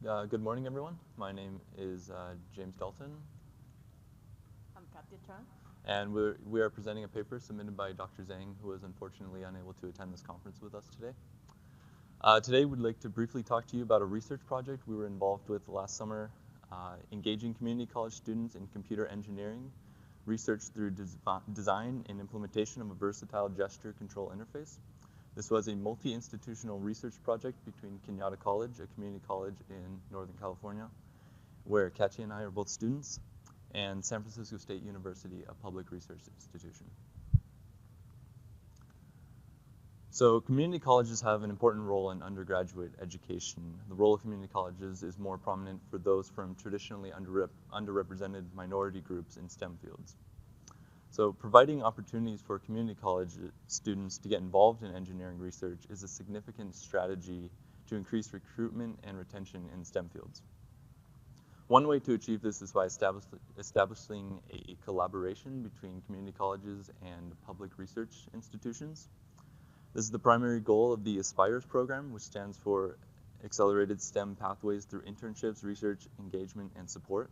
Good morning, everyone. My name is James Dalton, I'm Kattia. and we are presenting a paper submitted by Dr. Zhang, who was unfortunately unable to attend this conference with us today. Today, we'd like to briefly talk to you about a research project we were involved with last summer, engaging community college students in computer engineering, research through design and implementation of a versatile gesture control interface. This was a multi-institutional research project between Kenyatta College, a community college in Northern California, where Kattia and I are both students, and San Francisco State University, a public research institution. So community colleges have an important role in undergraduate education. The role of community colleges is more prominent for those from traditionally underrepresented minority groups in STEM fields. So providing opportunities for community college students to get involved in engineering research is a significant strategy to increase recruitment and retention in STEM fields. One way to achieve this is by establishing a collaboration between community colleges and public research institutions. This is the primary goal of the ASPIRES program, which stands for Accelerated STEM Pathways Through Internships, Research, Engagement, and Support.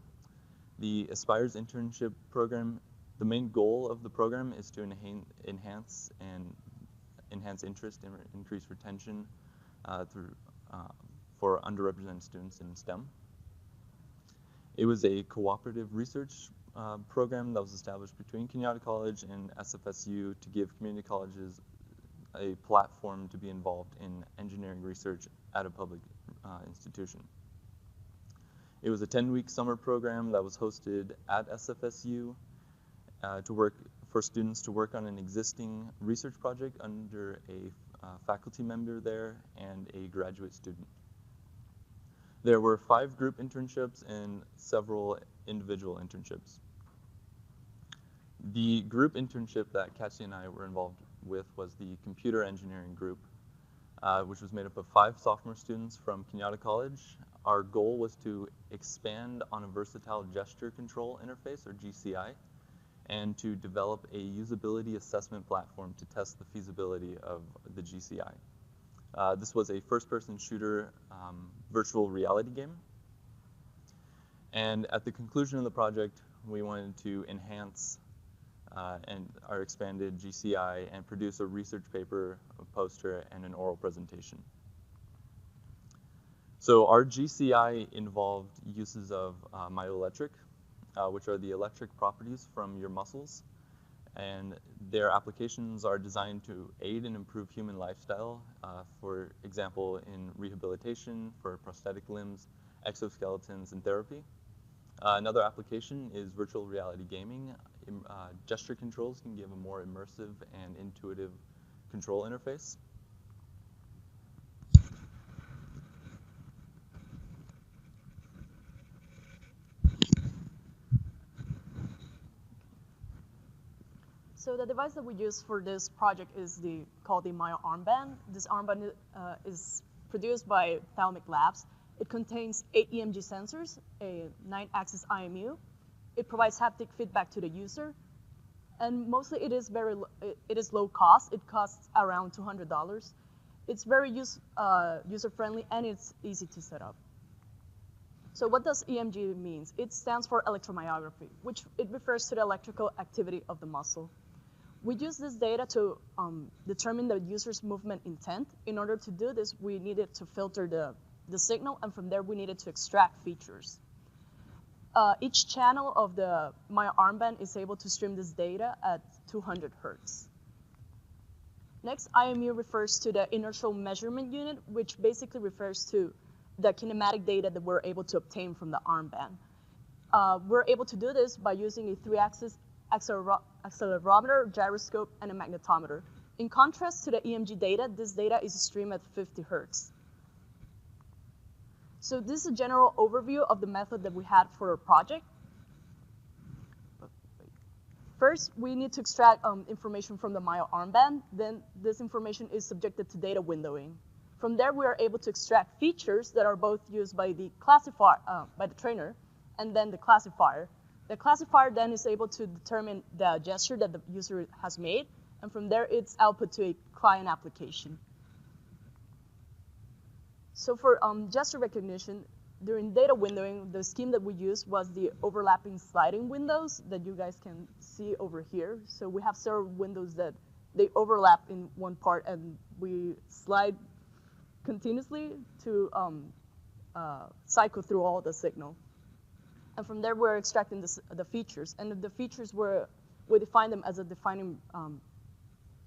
The ASPIRES internship program, the main goal of the program is to enhance interest and increase retention for underrepresented students in STEM. It was a cooperative research program that was established between Kenyatta College and SFSU to give community colleges a platform to be involved in engineering research at a public institution. It was a 10-week summer program that was hosted at SFSU for students to work on an existing research project under a faculty member there and a graduate student. There were 5 group internships and several individual internships. The group internship that Kattia and I were involved with was the computer engineering group, which was made up of 5 sophomore students from Kenyatta College. Our goal was to expand on a versatile gesture control interface, or GCI, and to develop a usability assessment platform to test the feasibility of the GCI. This was a first-person shooter virtual reality game. And at the conclusion of the project, we wanted to enhance and our expanded GCI and produce a research paper, a poster, and an oral presentation. So our GCI involved uses of myoelectric, which are the electric properties from your muscles. And their applications are designed to aid and improve human lifestyle, for example, in rehabilitation, for prosthetic limbs, exoskeletons, and therapy. Another application is virtual reality gaming. Gesture controls can give a more immersive and intuitive control interface. So the device that we use for this project is called the Myo Armband. This armband is produced by Thalamic Labs. It contains 8 EMG sensors, a 9-axis IMU. It provides haptic feedback to the user, and mostly it is low cost. It costs around $200. It's very user-friendly, and it's easy to set up. So what does EMG mean? It stands for electromyography, which it refers to the electrical activity of the muscle. We use this data to determine the user's movement intent. In order to do this, we needed to filter the signal, and from there we needed to extract features. Each channel of the Myo Armband is able to stream this data at 200 hertz. Next, IMU refers to the inertial measurement unit, which basically refers to the kinematic data that we're able to obtain from the armband. We're able to do this by using a 3-axis accelerometer, gyroscope, and a magnetometer. In contrast to the EMG data, this data is streamed at 50 hertz. So this is a general overview of the method that we had for our project. First, we need to extract information from the Myo Armband. Then this information is subjected to data windowing. From there, we are able to extract features that are both used by the classifier, by the trainer, and then the classifier. The classifier then is able to determine the gesture that the user has made, and from there, it's output to a client application. So for gesture recognition, during data windowing, the scheme that we used was the overlapping sliding windows that you guys can see over here. So we have several windows that they overlap in one part, and we slide continuously to cycle through all the signal. And from there, we're extracting the features. And the features we define them as a defining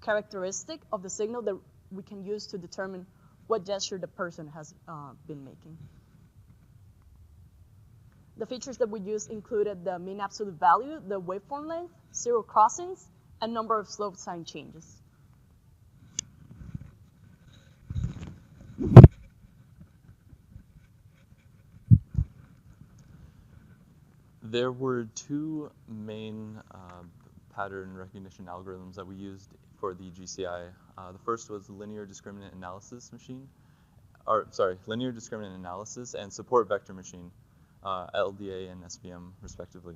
characteristic of the signal that we can use to determine what gesture the person has been making. The features that we used included the mean absolute value, the waveform length, zero crossings, and number of slope sign changes. There were two main pattern recognition algorithms that we used for the GCI. The first was linear discriminant analysis machine, linear discriminant analysis and support vector machine, LDA and SVM respectively.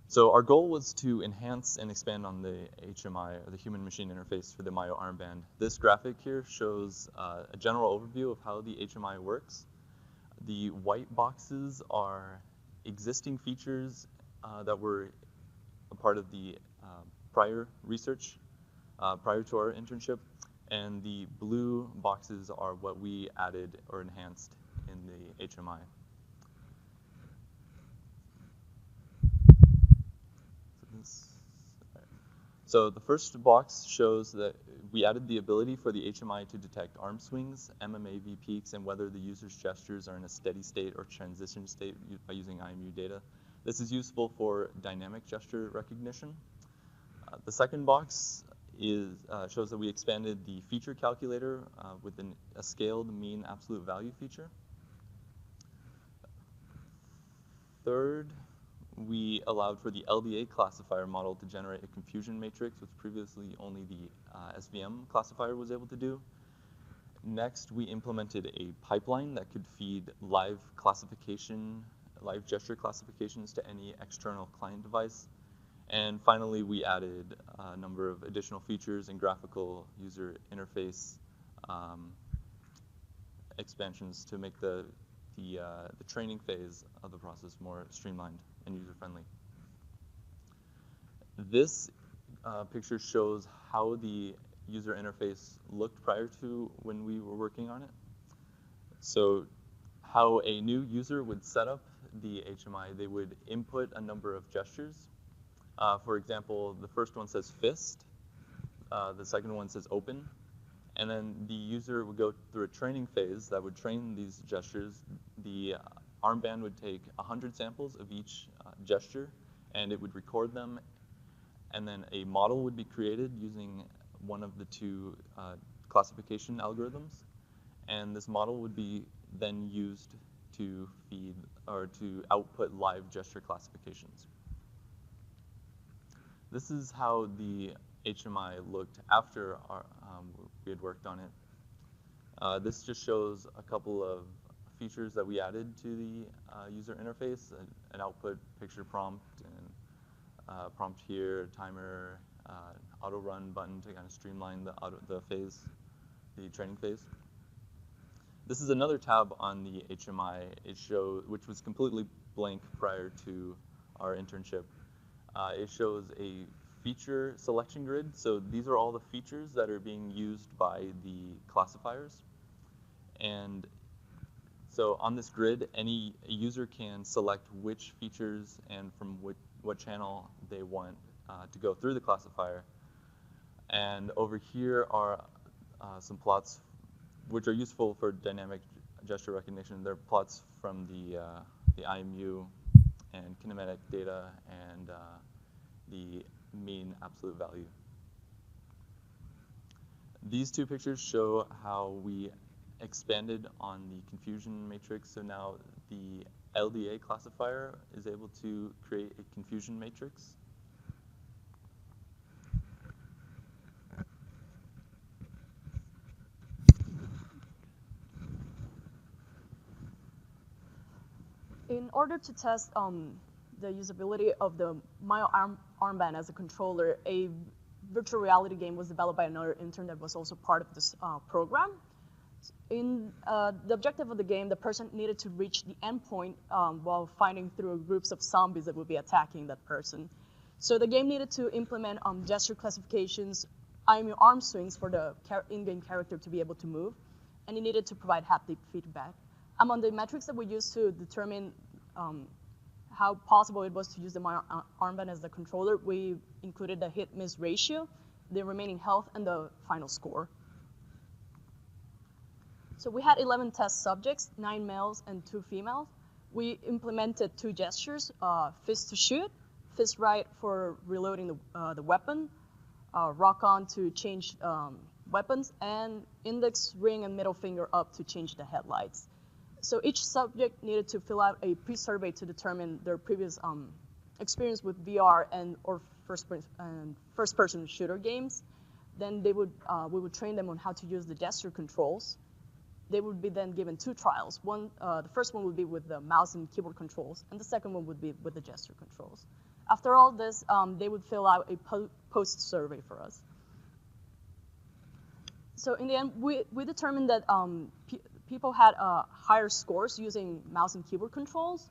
So our goal was to enhance and expand on the HMI, or the human machine interface for the Myo armband. This graphic here shows a general overview of how the HMI works. The white boxes are existing features that were a part of the prior research, prior to our internship, and the blue boxes are what we added or enhanced in the HMI. So the first box shows that we added the ability for the HMI to detect arm swings, MMAV peaks, and whether the user's gestures are in a steady state or transition state by using IMU data. This is useful for dynamic gesture recognition. The second box shows that we expanded the feature calculator with a scaled mean absolute value feature. Third, we allowed for the LDA classifier model to generate a confusion matrix, which previously only the SVM classifier was able to do. Next, we implemented a pipeline that could feed live gesture classifications to any external client device. And finally, we added a number of additional features and graphical user interface expansions to make the training phase of the process more streamlined and user-friendly. This picture shows how the user interface looked prior to when we were working on it. So how a new user would set up the HMI, they would input a number of gestures. For example, the first one says fist, the second one says open, and then the user would go through a training phase that would train these gestures. The armband would take 100 samples of each gesture, and it would record them, and then a model would be created using one of the two classification algorithms, and this model would be then used to feed or to output live gesture classifications. This is how the HMI looked after we had worked on it. This just shows a couple of features that we added to the user interface, an output picture prompt, and prompt here, timer, auto run button to kind of streamline the training phase. This is another tab on the HMI. Which was completely blank prior to our internship. It shows a feature selection grid. So these are all the features that are being used by the classifiers. And so on this grid, any user can select which features and from what channel they want to go through the classifier. And over here are some plots which are useful for dynamic gesture recognition. They're plots from the IMU and kinematic data and the mean absolute value. These two pictures show how we expanded on the confusion matrix. So now the LDA classifier is able to create a confusion matrix. In order to test the usability of the Myo armband as a controller, a virtual reality game was developed by another intern that was also part of this program. In the objective of the game, the person needed to reach the endpoint while fighting through groups of zombies that would be attacking that person. So the game needed to implement gesture classifications, arm swings for the in-game character to be able to move, and it needed to provide haptic feedback. Among the metrics that we used to determine how possible it was to use the armband as the controller, we included the hit-miss ratio, the remaining health, and the final score. So we had 11 test subjects, 9 males and 2 females. We implemented 2 gestures, fist to shoot, fist right for reloading the weapon, rock on to change weapons, and index, ring, and middle finger up to change the headlights. So each subject needed to fill out a pre-survey to determine their previous experience with VR or first-person shooter games. Then we would train them on how to use the gesture controls. They would be then given 2 trials. The first one would be with the mouse and keyboard controls, and the second one would be with the gesture controls. After all this, they would fill out a post-survey for us. So in the end, we determined that people had higher scores using mouse and keyboard controls.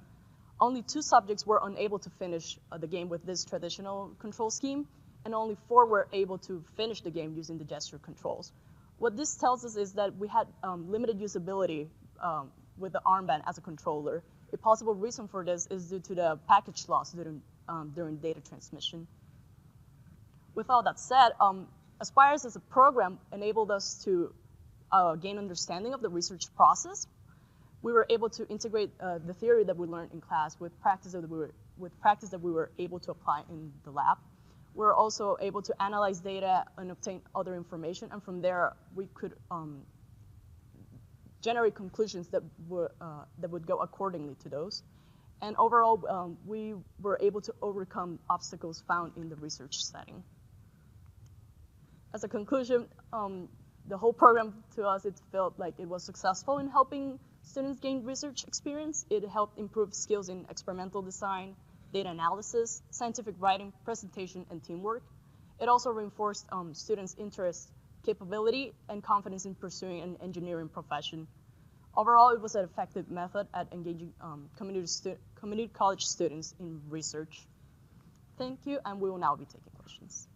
Only 2 subjects were unable to finish the game with this traditional control scheme, and only 4 were able to finish the game using the gesture controls. What this tells us is that we had limited usability with the armband as a controller. A possible reason for this is due to the package loss during data transmission. With all that said, Aspires as a program enabled us to gain understanding of the research process. We were able to integrate the theory that we learned in class with practice that we were able to apply in the lab. We're also able to analyze data and obtain other information, and from there we could generate conclusions that would go accordingly to those. And overall, we were able to overcome obstacles found in the research setting. As a conclusion, the whole program to us, it felt like it was successful in helping students gain research experience. It helped improve skills in experimental design, data analysis, scientific writing, presentation, and teamwork. It also reinforced students' interest, capability, and confidence in pursuing an engineering profession. Overall, it was an effective method at engaging community college students in research. Thank you, and we will now be taking questions.